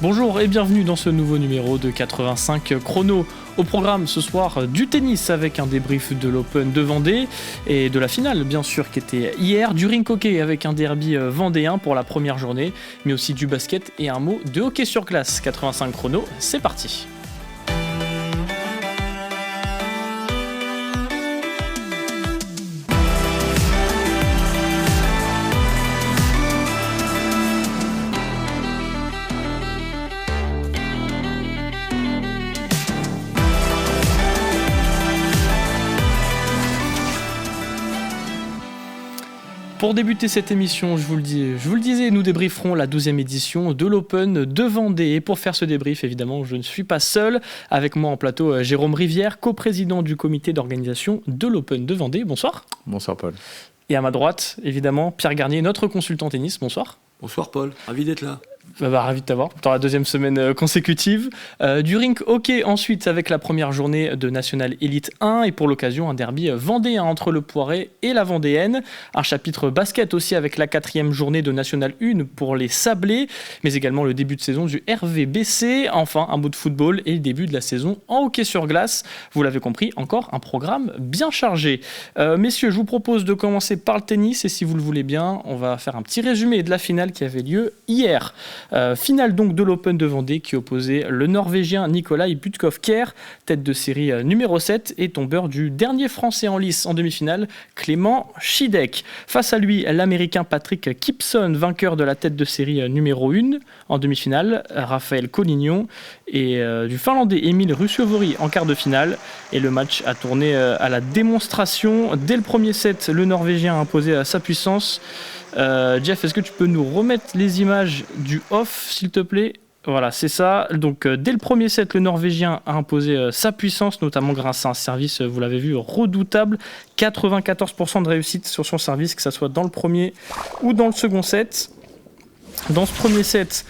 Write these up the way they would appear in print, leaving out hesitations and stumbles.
Bonjour et bienvenue dans ce nouveau numéro de 85 Chrono. Au programme ce soir du tennis avec un débrief de l'Open de Vendée et de la finale bien sûr qui était hier, du rink hockey avec un derby vendéen pour la première journée, mais aussi du basket et un mot de hockey sur glace. 85 Chrono, c'est parti. Pour débuter cette émission, je vous le disais, nous débrieferons la 12e édition de l'Open de Vendée. Et pour faire ce débrief, évidemment, je ne suis pas seul. Avec moi en plateau, Jérôme Rivière, coprésident du comité d'organisation de l'Open de Vendée. Bonsoir. Bonsoir Paul. Et à ma droite, évidemment, Pierre Garnier, notre consultant tennis. Bonsoir. Bonsoir Paul, ravi d'être là. Ravi de t'avoir dans la deuxième semaine consécutive. Du rink hockey ensuite avec la première journée de National Elite 1 et pour l'occasion un derby vendéen entre le Poiret et la Vendéenne. Un chapitre basket aussi avec la 4e journée de National 1 pour les Sablés, mais également le début de saison du RVBC. Enfin un mot de football et le début de la saison en hockey sur glace. Vous l'avez compris, encore un programme bien chargé. Messieurs, je vous propose de commencer par le tennis et si vous le voulez bien, on va faire un petit résumé de la finale qui avait lieu hier. Finale donc de l'Open de Vendée qui opposait le Norvégien Nicolai Butkov-Kjær, tête de série numéro 7 et tombeur du dernier Français en lice en demi-finale, Clément Chidek. Face à lui, l'Américain Patrick Gibson, vainqueur de la tête de série numéro 1 en demi-finale, Raphaël Collignon et du Finlandais Emil Ruusuvuori en quart de finale. Et le match a tourné à la démonstration. Dès le premier set, le Norvégien a imposé sa puissance. Jeff, est-ce que tu peux nous remettre les images du off, s'il te plaît ? Voilà, c'est ça. Donc, dès le premier set, le Norvégien a imposé sa puissance, notamment grâce à un service, vous l'avez vu, redoutable. 94% de réussite sur son service, que ce soit dans le premier ou dans le second set. Dans ce premier set,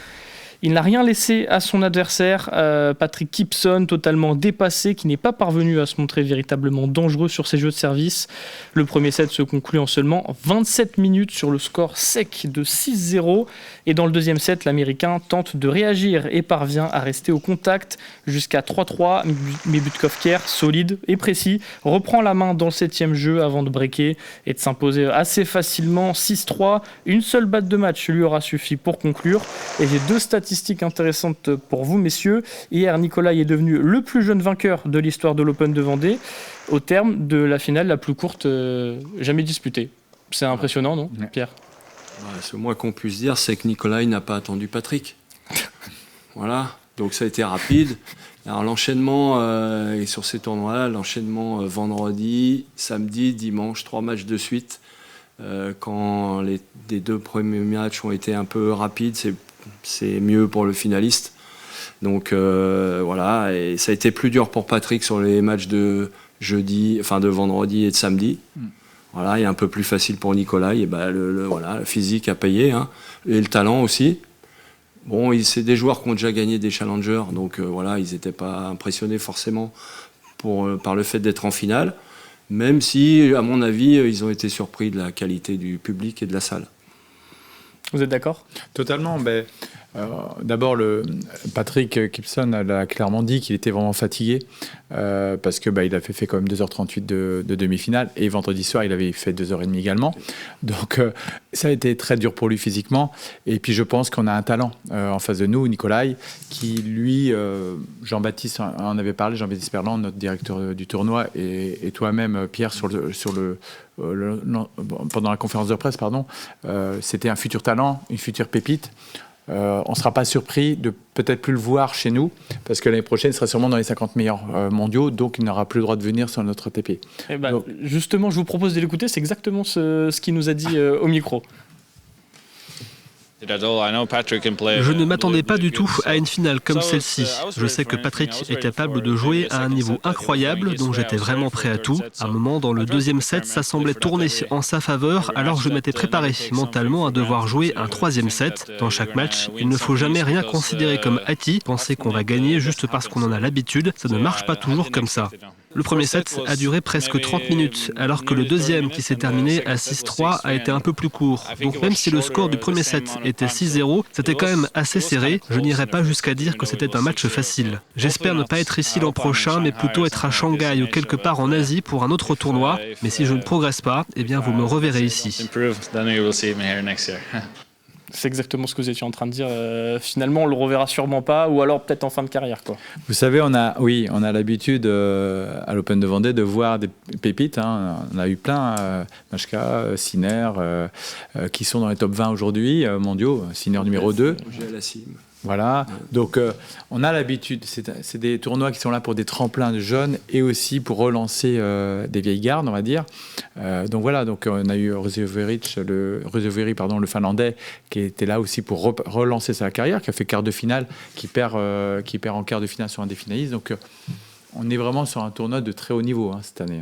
il n'a rien laissé à son adversaire, Patrick Gibson, totalement dépassé, qui n'est pas parvenu à se montrer véritablement dangereux sur ses jeux de service. Le premier set se conclut en seulement 27 minutes sur le score sec de 6-0. Et dans le deuxième set, l'Américain tente de réagir et parvient à rester au contact jusqu'à 3-3. Mais Butkov-Kjær, solide et précis, reprend la main dans le 7e jeu avant de breaker et de s'imposer assez facilement 6-3. Une seule batte de match lui aura suffi pour conclure. Et j'ai deux statistiques intéressantes pour vous, messieurs. Hier, Nicolai est devenu le plus jeune vainqueur de l'histoire de l'Open de Vendée au terme de la finale la plus courte jamais disputée. C'est impressionnant, non, Pierre ? Le moins qu'on puisse dire, c'est que Nicolai n'a pas attendu Patrick. Voilà, donc ça a été rapide. Alors l'enchaînement, et sur ces tournois-là, l'enchaînement vendredi, samedi, dimanche, 3 matchs de suite. Quand les deux premiers matchs ont été un peu rapides, c'est mieux pour le finaliste. Donc voilà, et ça a été plus dur pour Patrick sur les matchs de vendredi et de samedi. Voilà, et un peu plus facile pour Nicolai. Et le physique a payé, hein, et le talent aussi. Bon, c'est des joueurs qui ont déjà gagné des challengers, donc ils n'étaient pas impressionnés forcément par le fait d'être en finale, même si, à mon avis, ils ont été surpris de la qualité du public et de la salle. Vous êtes d'accord ? Totalement. D'abord, Patrick Gibson a clairement dit qu'il était vraiment fatigué parce que il a fait quand même 2h38 de demi-finale et vendredi soir il avait fait 2h30 également. Donc ça a été très dur pour lui physiquement. Et puis je pense qu'on a un talent en face de nous, Nicolai, qui lui, Jean-Baptiste en avait parlé, Jean-Baptiste Perland, notre directeur du tournoi, et toi-même Pierre pendant la conférence de presse, c'était un futur talent, une future pépite. On ne sera pas surpris de peut-être plus le voir chez nous, parce que l'année prochaine, il sera sûrement dans les 50 meilleurs mondiaux, donc il n'aura plus le droit de venir sur notre ATP. Justement, je vous propose de l'écouter, c'est exactement ce qu'il nous a dit au micro. Je ne m'attendais pas du tout à une finale comme celle-ci. Je sais que Patrick est capable de jouer à un niveau incroyable, donc j'étais vraiment prêt à tout. À un moment, dans le deuxième set, ça semblait tourner en sa faveur, alors je m'étais préparé mentalement à devoir jouer un troisième set. Dans chaque match, il ne faut jamais rien considérer comme acquis, penser qu'on va gagner juste parce qu'on en a l'habitude, ça ne marche pas toujours comme ça. Le premier set a duré presque 30 minutes, alors que le deuxième, qui s'est terminé à 6-3, a été un peu plus court. Donc même si le score du premier set était 6-0, c'était quand même assez serré. Je n'irai pas jusqu'à dire que c'était un match facile. J'espère ne pas être ici l'an prochain, mais plutôt être à Shanghai ou quelque part en Asie pour un autre tournoi. Mais si je ne progresse pas, eh bien vous me reverrez ici. C'est exactement ce que vous étiez en train de dire. Finalement, on le reverra sûrement pas, ou alors peut-être en fin de carrière, quoi. Vous savez, on a l'habitude à l'Open de Vendée de voir des pépites. Hein. On a eu plein, Majka, Sinner, qui sont dans les top 20 aujourd'hui, mondiaux. Sinner numéro 2. Voilà, donc on a l'habitude, c'est des tournois qui sont là pour des tremplins de jeunes et aussi pour relancer des vieilles gardes, on va dire. Donc voilà, donc on a eu le Finlandais, qui était là aussi pour relancer sa carrière, qui a fait quart de finale, qui perd en quart de finale sur un des finalistes. Donc on est vraiment sur un tournoi de très haut niveau cette année.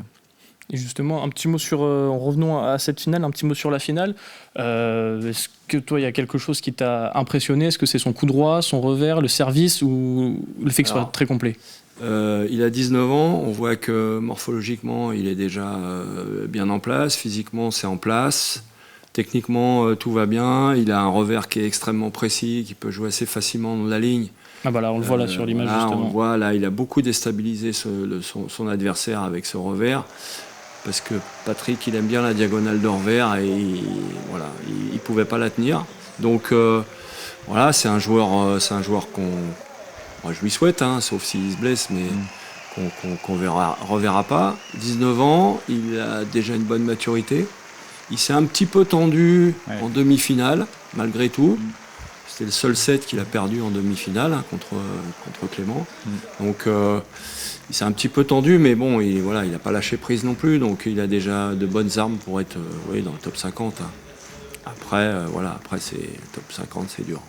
Et justement, un petit mot en revenant à cette finale, un petit mot sur la finale. Est-ce que toi, il y a quelque chose qui t'a impressionné ? Est-ce que c'est son coup droit, son revers, le service ou le fait que ce soit très complet ? Il a 19 ans, on voit que morphologiquement, il est déjà bien en place. Physiquement, c'est en place. Techniquement, tout va bien. Il a un revers qui est extrêmement précis, qui peut jouer assez facilement dans la ligne. Ah bah là, on le voit là sur l'image, là, justement. On voit là, il a beaucoup déstabilisé son adversaire avec ce revers. Parce que Patrick, il aime bien la diagonale de revers et il pouvait pas la tenir. Donc voilà, c'est un joueur je lui souhaite, sauf s'il se blesse, mais qu'on reverra pas. 19 ans, il a déjà une bonne maturité. Il s'est un petit peu tendu en demi-finale, malgré tout. C'était le seul set qu'il a perdu en demi-finale contre Clément. Donc il s'est un petit peu tendu, mais bon, il n'a pas lâché prise non plus. Donc il a déjà de bonnes armes pour être dans le top 50. Après, c'est top 50, c'est dur.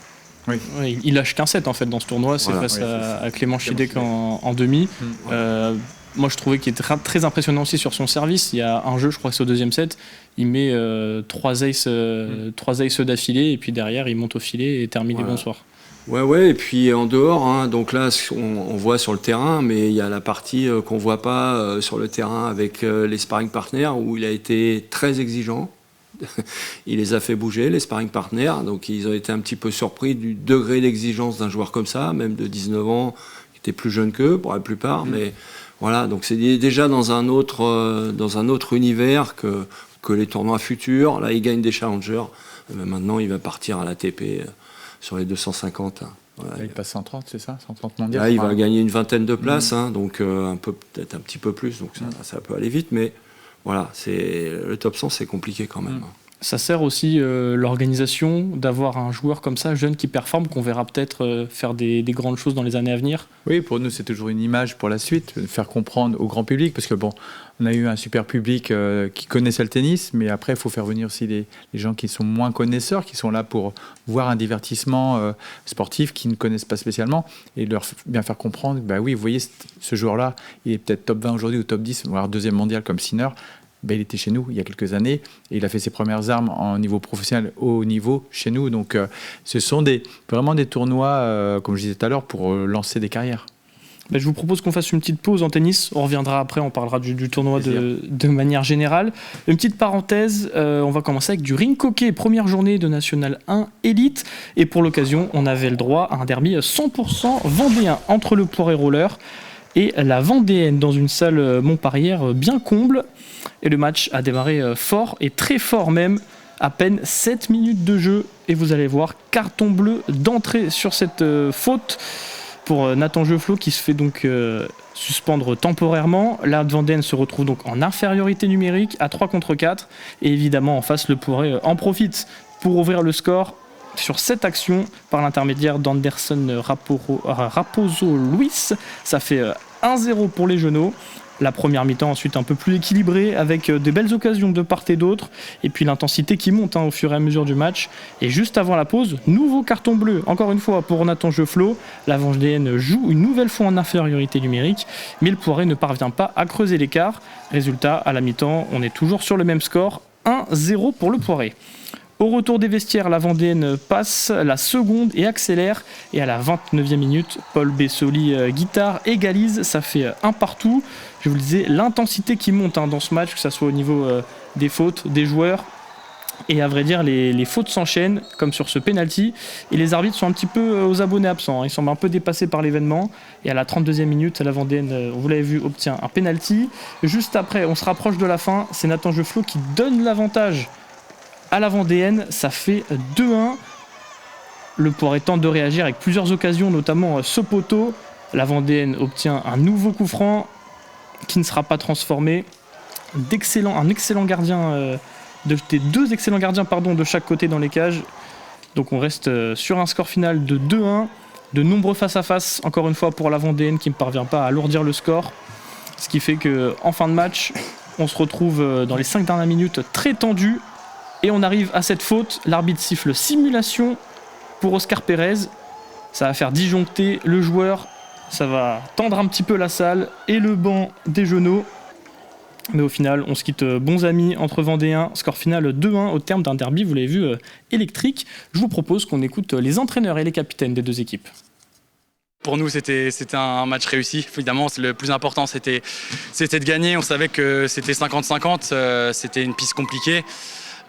Oui, il lâche qu'un set en fait dans ce tournoi. C'est face à Clément Chidek en demi. Moi, je trouvais qu'il était très impressionnant aussi sur son service. Il y a un jeu, je crois que c'est au deuxième set, il met 3 aces d'affilée et puis derrière, il monte au filet et termine les bonsoirs. Ouais, et puis en dehors, donc là, on voit sur le terrain, mais il y a la partie qu'on voit pas sur le terrain avec les sparring partners où il a été très exigeant. Il les a fait bouger, les sparring partners, donc ils ont été un petit peu surpris du degré d'exigence d'un joueur comme ça, même de 19 ans, qui était plus jeune qu'eux pour la plupart, mais voilà, donc c'est déjà dans un autre univers que les tournois futurs. Là, il gagne des challengers, mais maintenant il va partir à l'ATP sur les 250. Voilà. Là, il passe 130, c'est ça, 130 mondial. Là, il va gagner une vingtaine de places, donc peut-être un petit peu plus, donc ça peut aller vite, mais voilà, le top 100, c'est compliqué quand même. Ça sert aussi l'organisation d'avoir un joueur comme ça, jeune, qui performe, qu'on verra peut-être faire des grandes choses dans les années à venir. Oui, pour nous, c'est toujours une image pour la suite, faire comprendre au grand public, parce que on a eu un super public qui connaissait le tennis, mais après, il faut faire venir aussi les gens qui sont moins connaisseurs, qui sont là pour voir un divertissement sportif qu'ils ne connaissent pas spécialement, et leur bien faire comprendre, oui, vous voyez, ce joueur-là, il est peut-être top 20 aujourd'hui ou top 10, voire deuxième mondial comme Sinner. Il était chez nous il y a quelques années et il a fait ses premières armes en niveau professionnel haut niveau chez nous. Donc ce sont vraiment des tournois, comme je disais tout à l'heure, pour lancer des carrières. Je vous propose qu'on fasse une petite pause en tennis. On reviendra après, on parlera du tournoi de manière générale. Une petite parenthèse, on va commencer avec du rink hockey, première journée de National 1 Elite. Et pour l'occasion, on avait le droit à un derby 100% vendéen entre le Poiré Roller et la Vendéenne dans une salle Montparière bien comble. Et le match a démarré fort, et très fort même, à peine 7 minutes de jeu. Et vous allez voir, carton bleu d'entrée sur cette faute pour Nathan Jefflot qui se fait donc suspendre temporairement. La Vendéenne se retrouve donc en infériorité numérique à 3 contre 4. Et évidemment, en face, le Poiré en profite pour ouvrir le score sur cette action par l'intermédiaire d'Anderson Raposo-Luis. Ça fait 1-0 pour les Genoux. La première mi-temps ensuite un peu plus équilibrée avec de belles occasions de part et d'autre et puis l'intensité qui monte au fur et à mesure du match. Et juste avant la pause, nouveau carton bleu encore une fois pour Nathan Jefflot. La Vendéenne joue une nouvelle fois en infériorité numérique, mais le Poiré ne parvient pas à creuser l'écart. Résultat, à la mi-temps, on est toujours sur le même score, 1-0 pour le Poiré. Au retour des vestiaires, la Vendéenne passe la seconde et accélère. Et à la 29e minute, Paul Bessoli guitare égalise. Ça fait un partout. Je vous le disais, l'intensité qui monte dans ce match, que ce soit au niveau des fautes, des joueurs. Et à vrai dire, les fautes s'enchaînent, comme sur ce penalty. Et les arbitres sont un petit peu aux abonnés absents. Ils semblent un peu dépassés par l'événement. Et à la 32e minute, la Vendéenne, vous l'avez vu, obtient un penalty. Juste après, on se rapproche de la fin. C'est Nathan Jefflot qui donne l'avantage à la Vendéenne. Ça fait 2-1. Le Poiré tente de réagir avec plusieurs occasions, notamment ce poteau. La Vendéenne obtient un nouveau coup franc qui ne sera pas transformé. Un excellent gardien... deux excellents gardiens de chaque côté dans les cages. Donc on reste sur un score final de 2-1. De nombreux face-à-face, encore une fois, pour la Vendéenne qui ne parvient pas à alourdir le score. Ce qui fait qu'en fin de match, on se retrouve dans les 5 dernières minutes très tendu. Et on arrive à cette faute. L'arbitre siffle simulation pour Oscar Pérez. Ça va faire disjoncter le joueur. Ça va tendre un petit peu la salle et le banc des genoux. Mais au final, on se quitte bons amis entre Vendéens. Score final 2-1 au terme d'un derby, vous l'avez vu, électrique. Je vous propose qu'on écoute les entraîneurs et les capitaines des deux équipes. Pour nous, c'était un match réussi. Évidemment, le plus important, c'était de gagner. On savait que c'était 50-50. C'était une piste compliquée.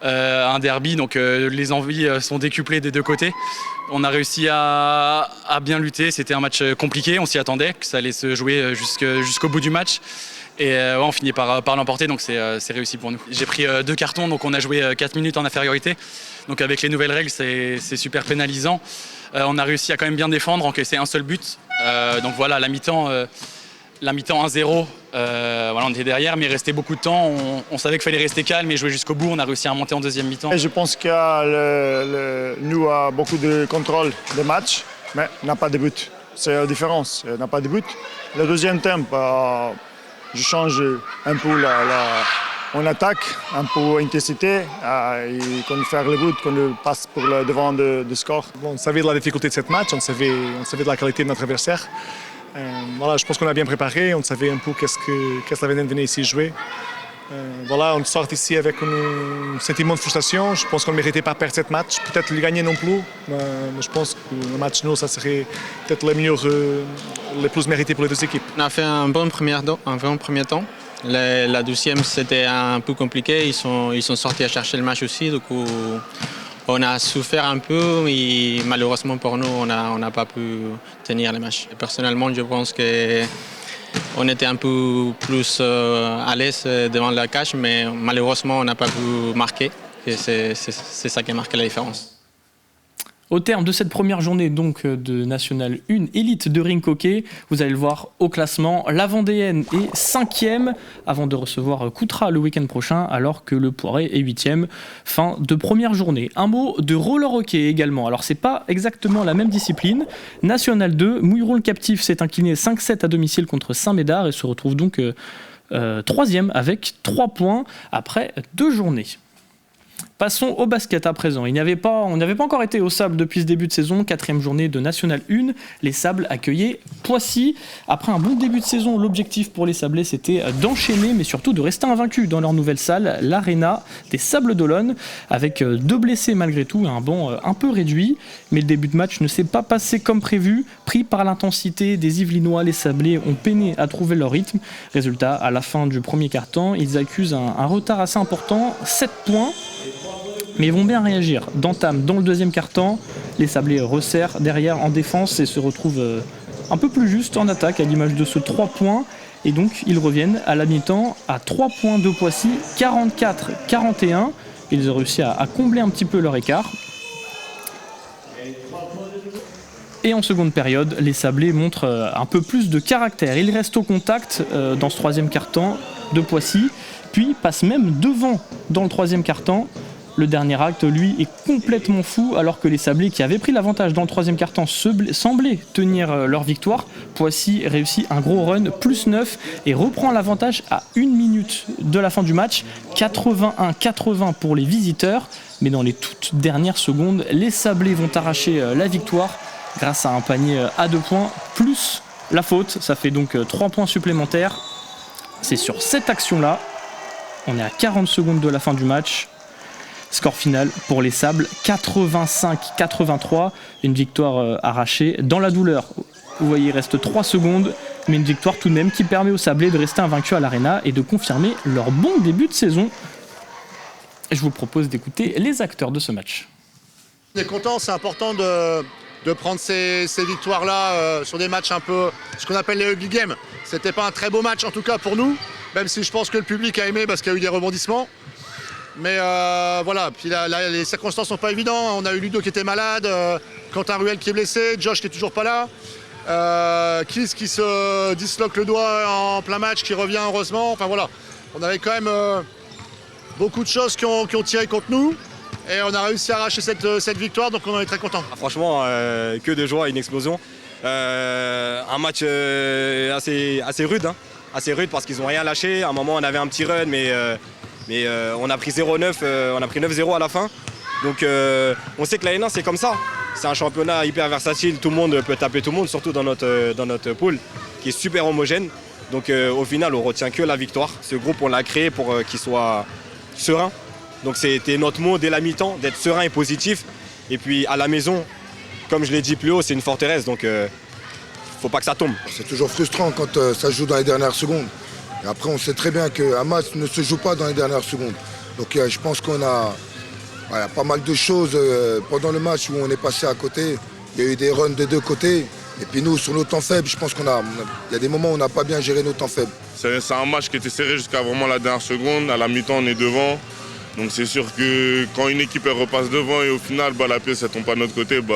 Un derby, donc les envies sont décuplées des deux côtés. On a réussi à bien lutter. C'était un match compliqué. On s'y attendait, que ça allait se jouer jusqu'au bout du match. Et on finit par l'emporter, donc c'est réussi pour nous. J'ai pris 2 cartons, donc on a joué 4 minutes en infériorité. Donc avec les nouvelles règles, c'est super pénalisant. On a réussi à quand même bien défendre, encaisser un seul but. Donc voilà, la mi-temps 1-0, on était derrière, mais il restait beaucoup de temps. On savait qu'il fallait rester calme et jouer jusqu'au bout. On a réussi à monter en deuxième mi-temps. Et je pense que nous avons beaucoup de contrôle des matchs, mais on n'a pas de but. C'est la différence, on n'a pas de but. Le deuxième temps, je change un peu on attaque, un peu d'intensité, et qu'on fait le but, qu'on passe pour le devant de score. Bon, on savait de la difficulté de ce match, on savait de la qualité de notre adversaire. Je pense qu'on a bien préparé, on savait un peu qu'est-ce que la Vendéenne venait ici jouer. On sort ici avec un sentiment de frustration. Je pense qu'on ne méritait pas perdre ce match, peut-être le gagner non plus. Mais je pense que le match nul, ça serait peut-être le plus mérité pour les deux équipes. On a fait un bon premier temps. La deuxième, c'était un peu compliqué. Ils sont sortis à chercher le match aussi. Du coup, on a souffert un peu et malheureusement pour nous, on n'a pas pu tenir le match. Et personnellement, je pense qu'on était un peu plus à l'aise devant la cage, mais malheureusement, on n'a pas pu marquer. Et c'est ça qui a marqué la différence. Au terme de cette première journée donc de National 1 Élite de rink hockey, vous allez le voir au classement, la Vendéenne est 5e avant de recevoir Coutras le week-end prochain, alors que le Poiré est 8e. Fin de première journée. Un mot de roller hockey également. Alors c'est pas exactement la même discipline. National 2, Mouilleron le Captif s'est incliné 5-7 à domicile contre Saint-Médard et se retrouve donc 3e avec 3 points après 2 journées. Passons au basket à présent. On n'avait pas encore été au Sable depuis ce début de saison. 4e journée de National 1. Les Sables accueillaient Poissy. Après un bon début de saison, l'objectif pour les Sablés, c'était d'enchaîner, mais surtout de rester invaincus dans leur nouvelle salle, l'Arena des Sables d'Olonne, avec 2 blessés malgré tout et un banc un peu réduit. Mais le début de match ne s'est pas passé comme prévu. Pris par l'intensité des Yvelinois, les Sablés ont peiné à trouver leur rythme. Résultat, à la fin du premier quart-temps, ils accusent un retard assez important, 7 points. Mais ils vont bien réagir. D'entame dans le deuxième quart-temps, les Sablés resserrent derrière en défense et se retrouvent un peu plus juste en attaque à l'image de ce 3 points. Et donc ils reviennent à la mi-temps à 3 points de Poissy, 44-41. Ils ont réussi à combler un petit peu leur écart. Et en seconde période, les Sablés montrent un peu plus de caractère. Ils restent au contact dans ce troisième quart-temps de Poissy, puis passent même devant dans le troisième quart-temps. Le dernier acte, lui, est complètement fou, alors que les Sablés, qui avaient pris l'avantage dans le troisième quart-temps, semblaient tenir leur victoire. Poissy réussit un gros run, plus 9, et reprend l'avantage à 1 minute de la fin du match. 81-80 pour les visiteurs, mais dans les toutes dernières secondes, les Sablés vont arracher la victoire grâce à un panier à 2 points, plus la faute. Ça fait donc 3 points supplémentaires. C'est sur cette action-là, on est à 40 secondes de la fin du match. Score final pour les Sables, 85-83. Une victoire arrachée dans la douleur. Vous voyez, il reste 3 secondes, mais une victoire tout de même qui permet aux Sablés de rester invaincus à l'Arena et de confirmer leur bon début de saison. Je vous propose d'écouter les acteurs de ce match. On est content, c'est important de prendre ces victoires-là sur des matchs un peu, ce qu'on appelle les ugly games. C'était pas un très beau match en tout cas pour nous, même si je pense que le public a aimé parce qu'il y a eu des rebondissements. Mais voilà, puis les circonstances sont pas évidentes. On a eu Ludo qui était malade, Quentin Ruel qui est blessé, Josh qui est toujours pas là, Kiss qui se disloque le doigt en plein match, qui revient heureusement. Enfin voilà, on avait quand même beaucoup de choses qui ont tiré contre nous. Et on a réussi à arracher cette victoire, donc on en est très content. Franchement, que de joie, une explosion. Un match assez rude, hein. Assez rude parce qu'ils n'ont rien lâché. À un moment, on avait un petit run, mais on a pris 0-9, on a pris 9-0 à la fin. Donc on sait que la N1, c'est comme ça. C'est un championnat hyper versatile, tout le monde peut taper tout le monde, surtout dans notre pool, qui est super homogène. Donc au final, on retient que la victoire. Ce groupe, on l'a créé pour qu'il soit serein. Donc c'était notre mot dès la mi-temps, d'être serein et positif. Et puis à la maison, comme je l'ai dit plus haut, c'est une forteresse, donc faut pas que ça tombe. C'est toujours frustrant quand ça se joue dans les dernières secondes. Et après, on sait très bien qu'un match ne se joue pas dans les dernières secondes. Donc je pense qu'on a pas mal de choses pendant le match où on est passé à côté. Il y a eu des runs des deux côtés. Et puis nous, sur nos temps faibles, je pense il y a des moments où on n'a pas bien géré nos temps faibles. C'est un match qui était serré jusqu'à vraiment la dernière seconde. À la mi-temps, on est devant. Donc c'est sûr que quand une équipe elle repasse devant et au final la pièce ne tombe pas de notre côté, il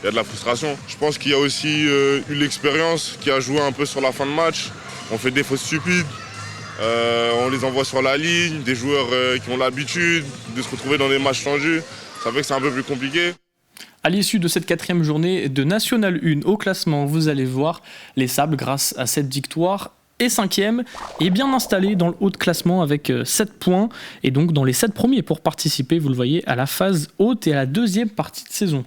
y a de la frustration. Je pense qu'il y a aussi eu l'expérience qui a joué un peu sur la fin de match. On fait des fautes stupides, on les envoie sur la ligne, des joueurs qui ont l'habitude de se retrouver dans des matchs tendus. Ça fait que c'est un peu plus compliqué. À l'issue de cette 4e journée de National 1 au classement, vous allez voir les Sables, grâce à cette victoire, et 5e, est bien installé dans le haut de classement avec 7 points, et donc dans les 7 premiers pour participer, vous le voyez, à la phase haute et à la 2e partie de saison.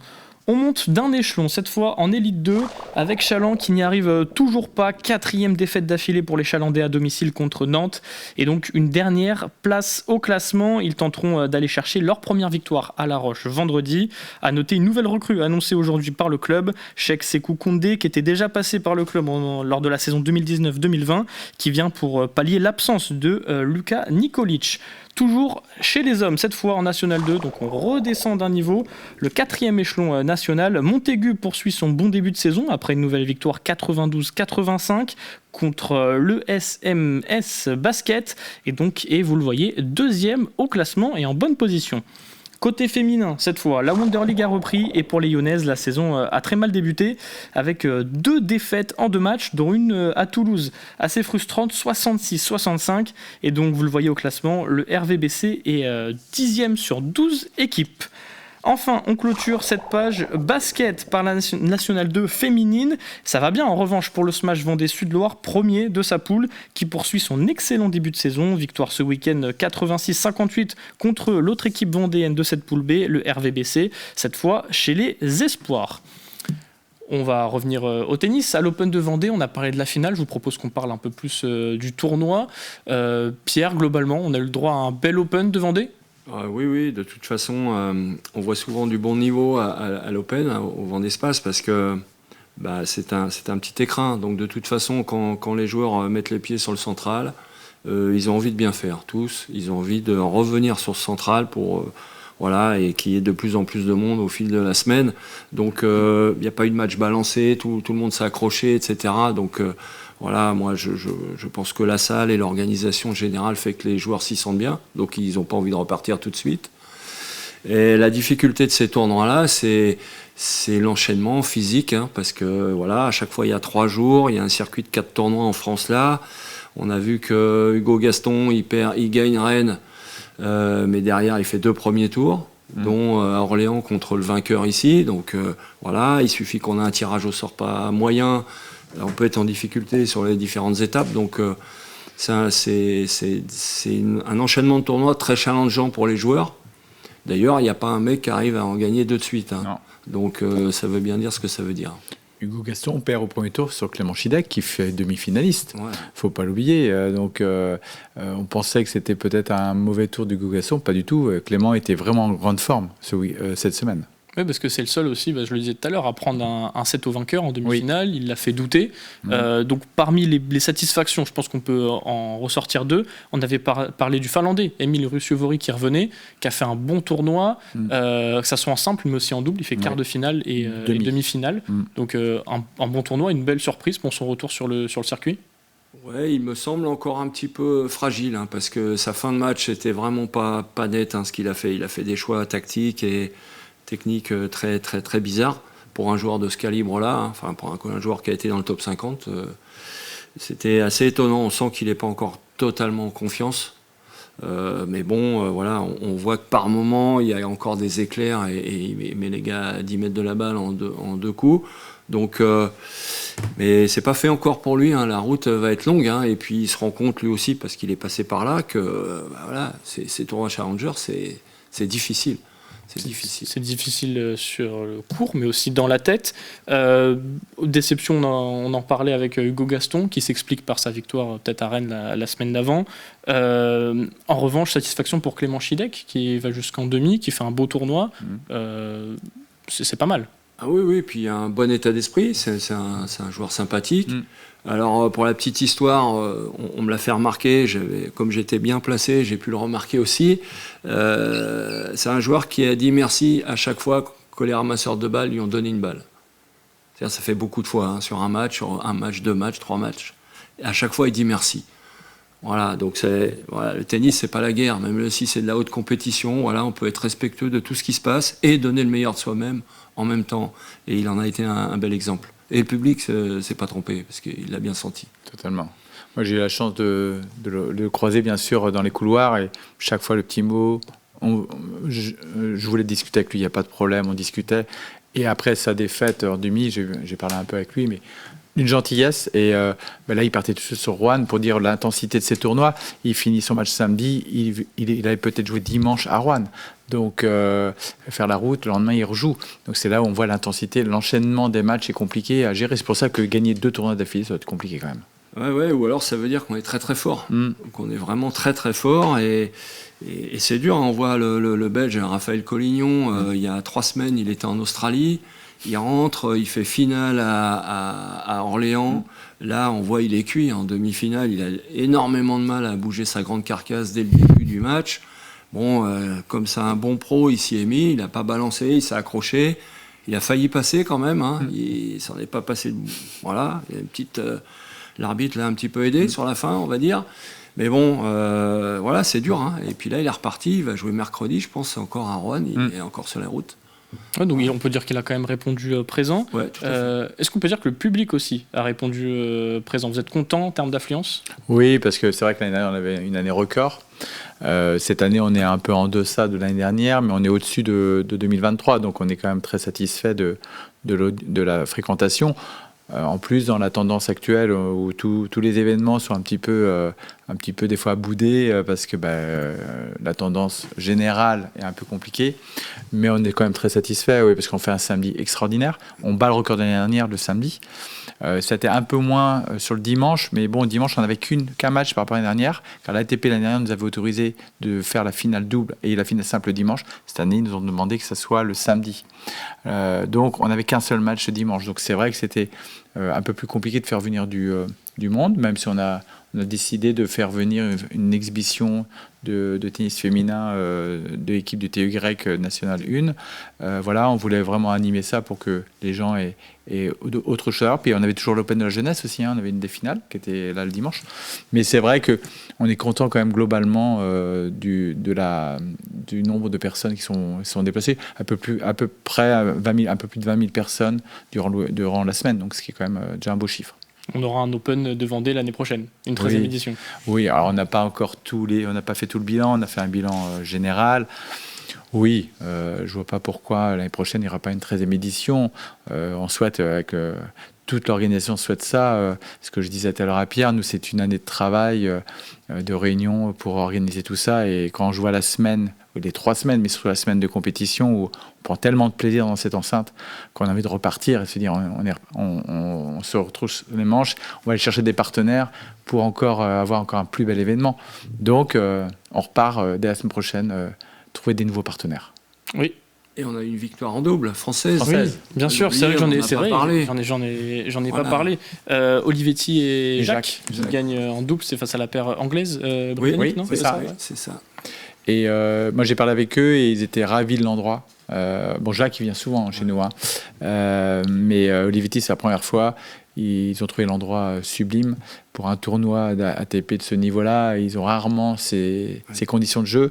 On monte d'un échelon, cette fois en Élite 2, avec Chaland qui n'y arrive toujours pas. 4e défaite d'affilée pour les Chalandais à domicile contre Nantes. Et donc une dernière place au classement. Ils tenteront d'aller chercher leur première victoire à La Roche vendredi. À noter une nouvelle recrue annoncée aujourd'hui par le club, Cheikh Sekou Kondé, qui était déjà passé par le club lors de la saison 2019-2020, qui vient pour pallier l'absence de Luka Nikolic. Toujours chez les hommes, cette fois en National 2, donc on redescend d'un niveau. Le 4e échelon national, Montaigu poursuit son bon début de saison après une nouvelle victoire 92-85 contre le SMS Basket. Et vous le voyez, 2e au classement et en bonne position. Côté féminin, cette fois, la Wonder League a repris et pour les Lyonnaises, la saison a très mal débuté avec 2 défaites en 2 matchs, dont une à Toulouse assez frustrante, 66-65. Et donc, vous le voyez au classement, le RVBC est 10e sur 12 équipes. Enfin, on clôture cette page basket par la Nationale 2 féminine. Ça va bien en revanche pour le Smash Vendée Sud-Loire, premier de sa poule, qui poursuit son excellent début de saison. Victoire ce week-end 86-58 contre l'autre équipe vendéenne de cette poule B, le RVBC, cette fois chez les Espoirs. On va revenir au tennis. À l'Open de Vendée, on a parlé de la finale. Je vous propose qu'on parle un peu plus du tournoi. Pierre, globalement, on a eu le droit à un bel Open de Vendée ? Oui, de toute façon, on voit souvent du bon niveau à l'Open, au Vendée Space, parce que c'est un petit écrin. Donc de toute façon, quand les joueurs mettent les pieds sur le central, ils ont envie de bien faire, tous. Ils ont envie de revenir sur ce central pour... et qu'il y ait de plus en plus de monde au fil de la semaine. Donc il n'y a pas eu de match balancé, tout le monde s'est accroché, etc. Donc... moi je pense que la salle et l'organisation générale fait que les joueurs s'y sentent bien, donc ils n'ont pas envie de repartir tout de suite. Et la difficulté de ces tournois-là, c'est l'enchaînement physique, parce que à chaque fois il y a 3 jours, il y a un circuit de 4 tournois en France là. On a vu que Hugo Gaston, il gagne Rennes, mais derrière il fait 2 premiers tours, dont à Orléans contre le vainqueur ici. Donc il suffit qu'on ait un tirage au sort pas moyen. On peut être en difficulté sur les différentes étapes, donc c'est un enchaînement de tournois très challengeant pour les joueurs. D'ailleurs, il n'y a pas un mec qui arrive à en gagner 2 de suite. Donc ça veut bien dire ce que ça veut dire. Hugo Gaston perd au premier tour sur Clément Chidec qui fait demi-finaliste. Ouais. Faut pas l'oublier. On pensait que c'était peut-être un mauvais tour d'Hugo Gaston, pas du tout. Clément était vraiment en grande forme cette semaine. Oui, parce que c'est le seul aussi, je le disais tout à l'heure, à prendre un set au vainqueur en demi-finale. Oui. Il l'a fait douter. Donc parmi les satisfactions, je pense qu'on peut en ressortir deux. On avait parlé du Finlandais, Emil Ruusuvuori, qui revenait, qui a fait un bon tournoi, que ça soit en simple, mais aussi en double. Il fait quart de finale et demi-finale. Donc un bon tournoi, une belle surprise pour son retour sur le circuit. Ouais, il me semble encore un petit peu fragile, parce que sa fin de match n'était vraiment pas nette, ce qu'il a fait. Il a fait des choix tactiques et technique très, très, très bizarre pour un joueur de ce calibre-là, pour un joueur qui a été dans le top 50. C'était assez étonnant. On sent qu'il n'est pas encore totalement en confiance. Mais bon, voilà, on voit que par moment, il y a encore des éclairs et il met les gars à 10 mètres de la balle en deux coups. Donc, mais c'est pas fait encore pour lui. La route va être longue. Et puis, il se rend compte lui aussi, parce qu'il est passé par là, que voilà, ces tournois Challenger, c'est difficile. C'est difficile sur le court, mais aussi dans la tête. Déception, on en parlait avec Hugo Gaston, qui s'explique par sa victoire peut-être à Rennes la semaine d'avant. En revanche, satisfaction pour Clément Chidec, qui va jusqu'en demi, qui fait un beau tournoi. C'est pas mal. Ah oui, puis il y a un bon état d'esprit, c'est un joueur sympathique. Alors pour la petite histoire, on me l'a fait remarquer, comme j'étais bien placé, j'ai pu le remarquer aussi. C'est un joueur qui a dit merci à chaque fois que les ramasseurs de balles lui ont donné une balle. C'est-à-dire ça fait beaucoup de fois, sur un match, 2 matchs, 3 matchs. Et à chaque fois il dit merci. Voilà, donc le tennis c'est pas la guerre, même si c'est de la haute compétition, on peut être respectueux de tout ce qui se passe et donner le meilleur de soi-même en même temps. Et il en a été un bel exemple. Et le public s'est pas trompé, parce qu'il l'a bien senti. Totalement. Moi, j'ai eu la chance de le croiser, bien sûr, dans les couloirs. Et chaque fois, le petit mot, je voulais discuter avec lui, il n'y a pas de problème, on discutait. Et après sa défaite en demi, j'ai parlé un peu avec lui, mais une gentillesse. Et là, il partait tout de suite sur Rouen pour dire l'intensité de ses tournois. Il finit son match samedi, il avait peut-être joué dimanche à Rouen. Donc, faire la route, le lendemain, il rejoue. Donc, c'est là où on voit l'intensité. L'enchaînement des matchs est compliqué à gérer. C'est pour ça que gagner 2 tournois d'affilée, ça va être compliqué quand même. Ouais, ou alors ça veut dire qu'on est très très fort. Donc, on est vraiment très très fort. Et c'est dur. On voit le Belge, Raphaël Collignon, il y a 3 semaines, il était en Australie. Il rentre, il fait finale à Orléans. Là, on voit il est cuit. En demi-finale, il a énormément de mal à bouger sa grande carcasse dès le début du match. Bon, comme c'est un bon pro, il s'y est mis, il n'a pas balancé, il s'est accroché. Il a failli passer quand même, il s'en est pas passé. Voilà, il y a une petite. L'arbitre l'a un petit peu aidé sur la fin, on va dire. Mais bon, voilà, c'est dur. Et puis là, il est reparti, il va jouer mercredi, je pense, encore à Rouen, il est encore sur la route. Ouais, donc on peut dire qu'il a quand même répondu présent. Ouais, tout à fait. Est-ce qu'on peut dire que le public aussi a répondu présent ? Vous êtes content en termes d'affluence ? Oui, parce que c'est vrai que l'année dernière, on avait une année record. Cette année, on est un peu en deçà de l'année dernière, mais on est au-dessus de 2023. Donc, on est quand même très satisfait de la fréquentation. En plus, dans la tendance actuelle où tous les événements sont un petit peu des fois boudés parce que la tendance générale est un peu compliquée, mais on est quand même très satisfait, parce qu'on fait un samedi extraordinaire. On bat le record de l'année dernière le samedi. C'était un peu moins sur le dimanche, mais bon, dimanche, on n'avait qu'un match par rapport à l'année dernière, car l'ATP l'année dernière nous avait autorisé de faire la finale double et la finale simple dimanche. Cette année, ils nous ont demandé que ça soit le samedi. Donc, on n'avait qu'un seul match le dimanche. Donc, c'est vrai que c'était un peu plus compliqué de faire venir du monde, même si on a décidé de faire venir une exhibition de tennis féminin de l'équipe du TUY National 1. Voilà, on voulait vraiment animer ça pour que les gens aient autre chose. Puis on avait toujours l'Open de la jeunesse aussi, on avait une des finales qui était là le dimanche. Mais c'est vrai qu'on est content quand même globalement du nombre de personnes qui sont déplacées, à peu près 20 000, un peu plus de 20 000 personnes durant la semaine, donc ce qui est quand même déjà un beau chiffre. On aura un Open de Vendée l'année prochaine, une 13e édition. Oui, alors on n'a pas encore on n'a pas fait tout le bilan, on a fait un bilan général. Oui, je vois pas pourquoi l'année prochaine il n'y aura pas une 13e édition. On souhaite, avec toute l'organisation souhaite ça. Ce que je disais tout à l'heure à Pierre, nous c'est une année de travail, de réunion pour organiser tout ça. Et quand je vois la semaine les 3 semaines, mais surtout la semaine de compétition où on prend tellement de plaisir dans cette enceinte qu'on a envie de repartir et se dire on se retrousse les manches, on va aller chercher des partenaires pour avoir encore un plus bel événement. Donc on repart dès la semaine prochaine, trouver des nouveaux partenaires. Oui. Et on a une victoire en double, française. Oui, bien sûr, c'est vrai que j'en ai pas parlé. Olivetti et Jacques qui gagnent en double, c'est face à la paire anglaise, britannique, non ? C'est ça. Ouais. C'est ça. Et moi j'ai parlé avec eux et ils étaient ravis de l'endroit. Jacques il vient souvent chez nous, mais Olivetti c'est la première fois. Ils ont trouvé l'endroit sublime pour un tournoi d'ATP de ce niveau-là. Ils ont rarement ces conditions de jeu.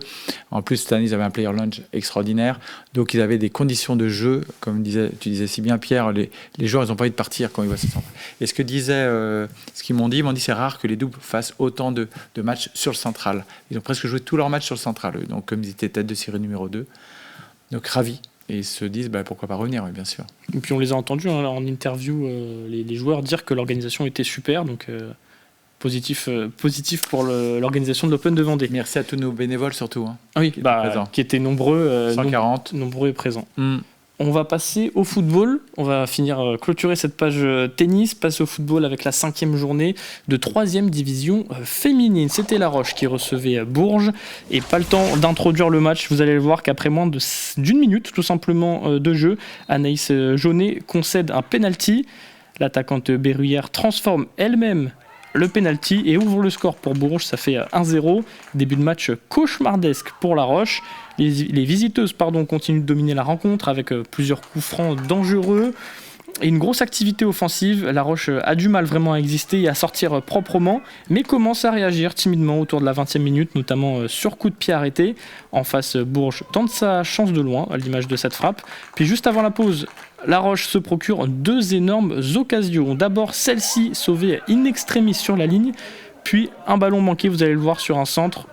En plus, cette année, ils avaient un player lounge extraordinaire. Donc, ils avaient des conditions de jeu, comme tu disais si bien, Pierre. Les joueurs, ils n'ont pas envie de partir quand ils voient cette centrale. Et ce qu'ils m'ont dit, ils m'ont dit c'est rare que les doubles fassent autant de matchs sur le central. Ils ont presque joué tous leurs matchs sur le central. Donc, comme ils étaient tête de série numéro 2. Donc, ravis. Et ils se disent pourquoi pas revenir, oui, bien sûr. Et puis on les a entendus en interview, les joueurs dire que l'organisation était super, donc positif pour l'organisation de l'Open de Vendée. Merci à tous nos bénévoles surtout. Qui étaient nombreux, 140. Nombreux et présents. On va passer au football. On va clôturer cette page tennis, passer au football avec la 5e journée de 3e division féminine. C'était La Roche qui recevait Bourges. Et pas le temps d'introduire le match. Vous allez le voir qu'après moins d'une minute, tout simplement, de jeu, Anaïs Jaunet concède un penalty. L'attaquante berruyère transforme elle-même le penalty et ouvre le score pour Bourges. Ça fait 1-0. Début de match cauchemardesque pour La Roche. Les visiteuses continuent de dominer la rencontre avec plusieurs coups francs dangereux et une grosse activité offensive. La Roche a du mal vraiment à exister et à sortir proprement, mais commence à réagir timidement autour de la 20e minute, notamment sur coup de pied arrêté. En face, Bourges tente sa chance de loin, à l'image de cette frappe. Puis juste avant la pause, La Roche se procure 2 énormes occasions. D'abord celle-ci sauvée in extremis sur la ligne, puis un ballon manqué, vous allez le voir, sur un centre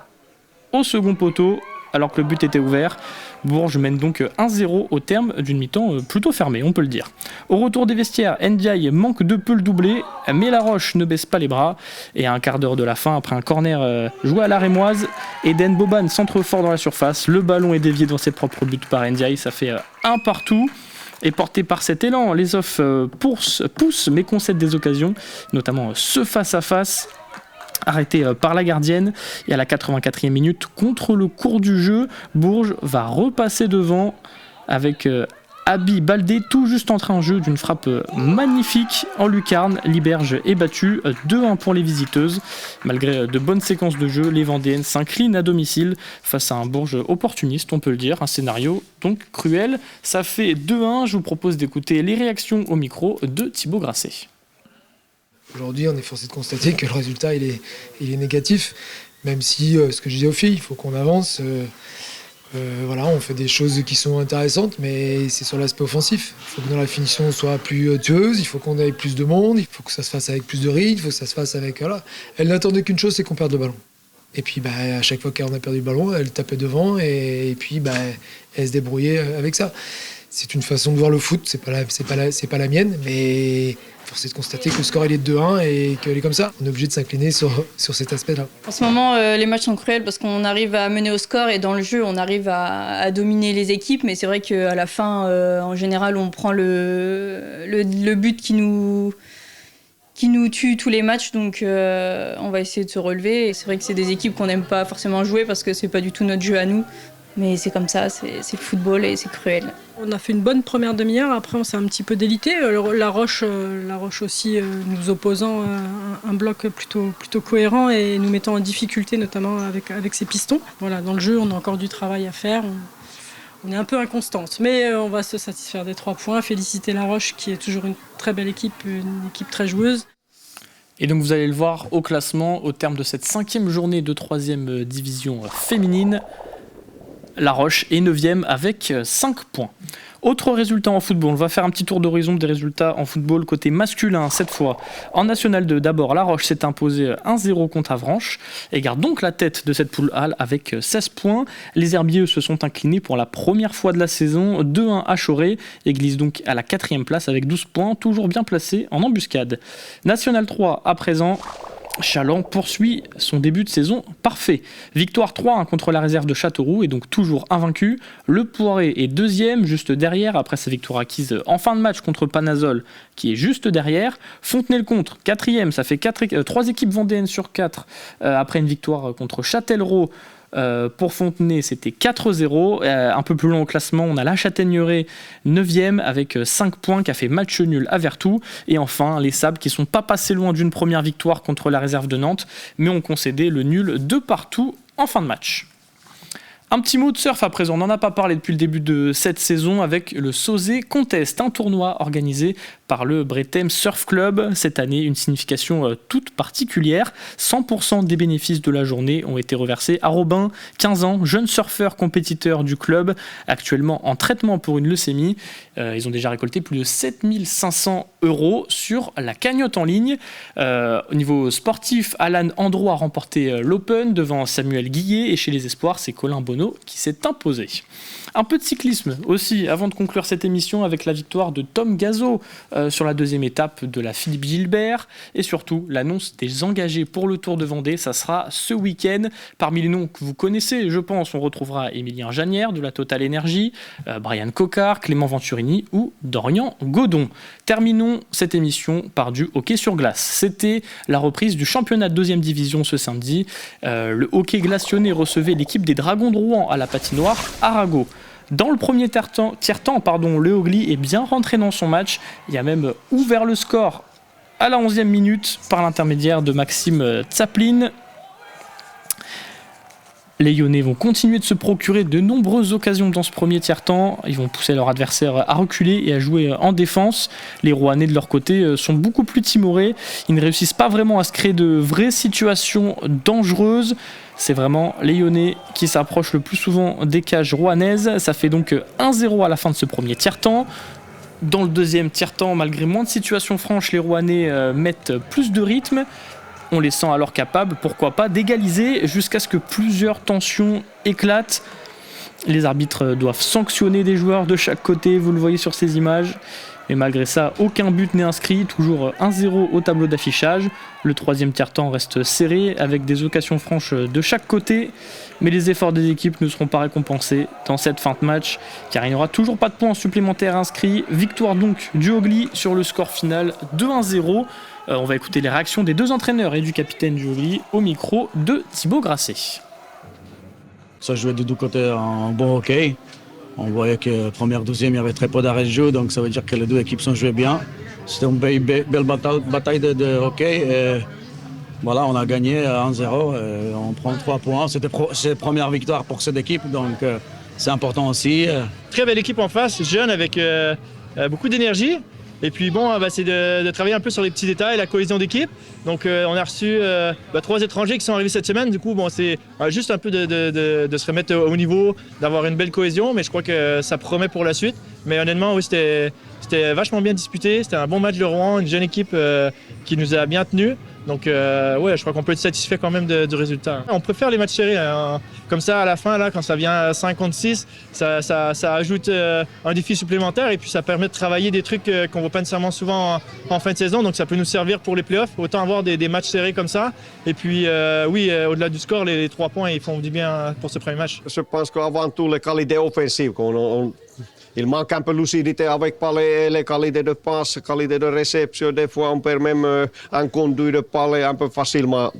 au second poteau, alors que le but était ouvert. Bourges mène donc 1-0 au terme d'une mi-temps plutôt fermée, on peut le dire. Au retour des vestiaires, Ndiaye manque de peu le doublé, mais La Roche ne baisse pas les bras. Et à un quart d'heure de la fin, après un corner joué à la Rémoise, Eden Boban centre fort dans la surface. Le ballon est dévié dans ses propres buts par Ndiaye, ça fait 1 partout. Et porté par cet élan, les offs poussent mais concèdent des occasions, notamment ce face-à-face. Arrêté par la gardienne, et à la 84e minute, contre le cours du jeu, Bourges va repasser devant avec Abi Baldé tout juste entré en jeu d'une frappe magnifique en lucarne. Liberge est battu 2-1 pour les visiteuses. Malgré de bonnes séquences de jeu, les Vendéennes s'inclinent à domicile face à un Bourges opportuniste, on peut le dire. Un scénario donc cruel. Ça fait 2-1. Je vous propose d'écouter les réactions au micro de Thibaut Grasset. Aujourd'hui, on est forcé de constater que le résultat il est négatif, même si, ce que je disais aux filles, il faut qu'on avance. On fait des choses qui sont intéressantes, mais c'est sur l'aspect offensif. Il faut que dans la finition, on soit plus tueuse, il faut qu'on ait plus de monde, il faut que ça se fasse avec plus de rythme, il faut que ça se fasse avec... Voilà. Elle n'attendait qu'une chose, c'est qu'on perde le ballon. Et puis à chaque fois qu'on a perdu le ballon, elle tapait devant et puis elle se débrouillait avec ça. C'est une façon de voir le foot, c'est pas la mienne, mais force est de constater que le score il est de 2-1 et qu'elle est comme ça. On est obligé de s'incliner sur cet aspect-là. En ce moment, les matchs sont cruels parce qu'on arrive à mener au score et dans le jeu, on arrive à dominer les équipes. Mais c'est vrai qu'à la fin, en général, on prend le but qui nous tue tous les matchs. Donc on va essayer de se relever. Et c'est vrai que c'est des équipes qu'on n'aime pas forcément jouer parce que c'est pas du tout notre jeu à nous. Mais c'est comme ça, c'est le football et c'est cruel. On a fait une bonne première demi-heure, après on s'est un petit peu délité. La Roche aussi nous opposant un bloc plutôt cohérent et nous mettant en difficulté, notamment avec ses pistons. Voilà, dans le jeu, on a encore du travail à faire. On est un peu inconstante, mais on va se satisfaire des 3 points. Féliciter La Roche qui est toujours une très belle équipe, une équipe très joueuse. Et donc vous allez le voir au classement, au terme de cette 5e journée de 3e division féminine. La Roche est 9e avec 5 points. Autre résultat en football, on va faire un petit tour d'horizon des résultats en football côté masculin cette fois. En National 2, d'abord, La Roche s'est imposée 1-0 contre Avranches et garde donc la tête de cette poule A avec 16 points. Les Herbiers se sont inclinés pour la première fois de la saison, 2-1 à Choré et glissent donc à la 4e place avec 12 points, toujours bien placés en embuscade. National 3 à présent. Chaland poursuit son début de saison parfait. Victoire 3-1 contre la réserve de Châteauroux et donc toujours invaincu. Le Poiré est deuxième, juste derrière, après sa victoire acquise en fin de match contre Panazol, qui est juste derrière. Fontenay-le-Comte, quatrième, ça fait 3 équipes vendéennes sur 4 après une victoire contre Châtellerault. Pour Fontenay, c'était 4-0. Un peu plus loin au classement, on a la Châtaigneraie 9e avec 5 points, qui a fait match nul à Vertou. Et enfin, les Sables qui ne sont pas passés loin d'une première victoire contre la réserve de Nantes, mais ont concédé le nul de partout en fin de match. Un petit mot de surf à présent, on n'en a pas parlé depuis le début de cette saison avec le Sauzet Contest, un tournoi organisé par le Bretem Surf Club. Cette année, une signification toute particulière. 100% des bénéfices de la journée ont été reversés à Robin, 15 ans, jeune surfeur compétiteur du club, actuellement en traitement pour une leucémie. Ils ont déjà récolté plus de 7500 € sur la cagnotte en ligne. Au niveau sportif, Alan Andro a remporté l'Open devant Samuel Guillet et chez les espoirs, c'est Colin Bonneau qui s'est imposé. Un peu de cyclisme aussi, avant de conclure cette émission avec la victoire de Tom Gazeau sur la deuxième étape de la Philippe Gilbert et surtout l'annonce des engagés pour le Tour de Vendée. Ça sera ce week-end. Parmi les noms que vous connaissez, je pense, on retrouvera Émilien Janière de la Total Energy, Brian Coquard, Clément Venturini ou Dorian Godon. Terminons cette émission par du hockey sur glace. C'était la reprise du championnat de 2e division ce samedi. Le hockey glaçonné recevait l'équipe des Dragons de Rouen à la patinoire Arago. Dans le premier tiers-temps, le Hogli est bien rentré dans son match. Il a même ouvert le score à la 11e minute par l'intermédiaire de Maxime Tsaplin. Les Lyonnais vont continuer de se procurer de nombreuses occasions dans ce premier tiers-temps. Ils vont pousser leur adversaire à reculer et à jouer en défense. Les Rouennais, de leur côté, sont beaucoup plus timorés. Ils ne réussissent pas vraiment à se créer de vraies situations dangereuses. C'est vraiment les Lyonnais qui s'approchent le plus souvent des cages rouennaises. Ça fait donc 1-0 à la fin de ce premier tiers-temps. Dans le deuxième tiers-temps, malgré moins de situations franches, les Rouennais mettent plus de rythme. On les sent alors capables, pourquoi pas, d'égaliser jusqu'à ce que plusieurs tensions éclatent. Les arbitres doivent sanctionner des joueurs de chaque côté, vous le voyez sur ces images. Mais malgré ça, aucun but n'est inscrit, toujours 1-0 au tableau d'affichage. Le troisième tiers-temps reste serré, avec des occasions franches de chaque côté. Mais les efforts des équipes ne seront pas récompensés dans cette fin de match, car il n'y aura toujours pas de points supplémentaires inscrits. Victoire donc du Hogli sur le score final de 1-0. On va écouter les réactions des deux entraîneurs et du capitaine du Hogli au micro de Thibaut Grasset. Ça jouait de deux côtés un bon hockey. On voyait que première, deuxième, il y avait très peu d'arrêts de jeu, donc ça veut dire que les deux équipes sont jouées bien. C'était une belle bataille de hockey. Et voilà, on a gagné 1-0. On prend 3 points. C'était la première victoire pour cette équipe, donc c'est important aussi. Très belle équipe en face, jeune avec beaucoup d'énergie. Et puis bon, c'est de travailler un peu sur les petits détails, la cohésion d'équipe. Donc on a reçu 3 étrangers qui sont arrivés cette semaine. Du coup, c'est juste un peu de se remettre au niveau, d'avoir une belle cohésion. Mais je crois que ça promet pour la suite. Mais honnêtement, oui, c'était vachement bien disputé. C'était un bon match de Rouen, une jeune équipe qui nous a bien tenus. Donc je crois qu'on peut être satisfait quand même du résultat. On préfère les matchs serrés. Comme ça, à la fin, là, quand ça vient à 5 contre 6, ça ajoute un défi supplémentaire et puis ça permet de travailler des trucs qu'on ne voit pas nécessairement souvent en fin de saison. Donc ça peut nous servir pour les playoffs. Autant avoir des matchs serrés comme ça. Et puis au-delà du score, les 3 points, ils font du bien pour ce premier match. Je pense qu'avant tout, les qualités offensives. Il manque un peu de lucidité avec les qualités de passe, les qualités de réception. Des fois, on perd même un conduit de palais un peu facilement.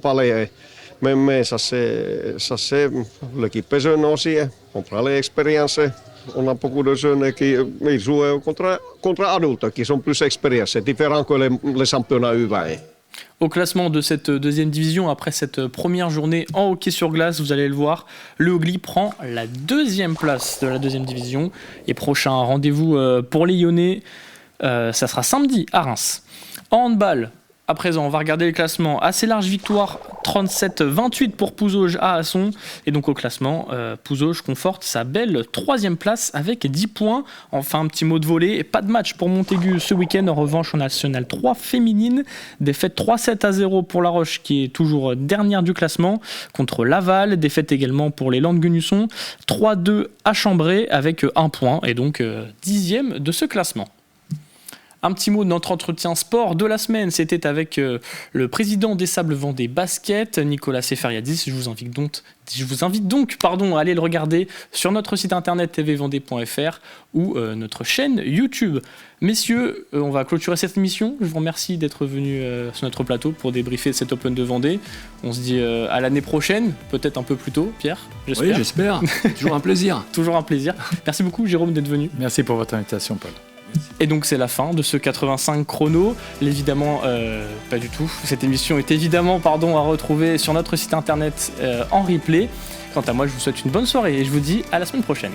Mais ça c'est l'équipe est jeune aussi. On prend l'expérience. On a beaucoup de jeunes qui jouent contre adultes qui sont plus expérimentés. C'est différent que les championnats U20. Au classement de cette deuxième division, après cette première journée en hockey sur glace, vous allez le voir, le Hogli prend la 2e place de la deuxième division. Et prochain rendez-vous pour les Lyonnais, ça sera samedi à Reims. En handball, à présent, on va regarder le classement. Assez large victoire, 37-28 pour Pouzauges à Asson. Et donc au classement, Pouzauges conforte sa belle 3e place avec 10 points. Enfin, un petit mot de volée. Pas de match pour Montaigu ce week-end. En revanche, en National 3 féminine. Défaite 3-7-0 pour La Roche, qui est toujours dernière du classement. Contre Laval. Défaite également pour les Landes-Guenusson. 3-2 à Chambray avec 1 point. Et donc 10e de ce classement. Un petit mot de notre entretien sport de la semaine, c'était avec le président des Sables Vendée Basket, Nicolas Seferiadis. Je vous invite donc à aller le regarder sur notre site internet tvvendée.fr ou notre chaîne YouTube. Messieurs, on va clôturer cette émission. Je vous remercie d'être venus sur notre plateau pour débriefer cet Open de Vendée. On se dit à l'année prochaine, peut-être un peu plus tôt, Pierre, j'espère. Oui, j'espère. Toujours un plaisir. Toujours un plaisir. Merci beaucoup, Jérôme, d'être venu. Merci pour votre invitation, Paul. Et donc c'est la fin de ce 85 chrono. Évidemment, pas du tout. Cette émission est évidemment à retrouver sur notre site internet en replay. Quant à moi, je vous souhaite une bonne soirée et je vous dis à la semaine prochaine.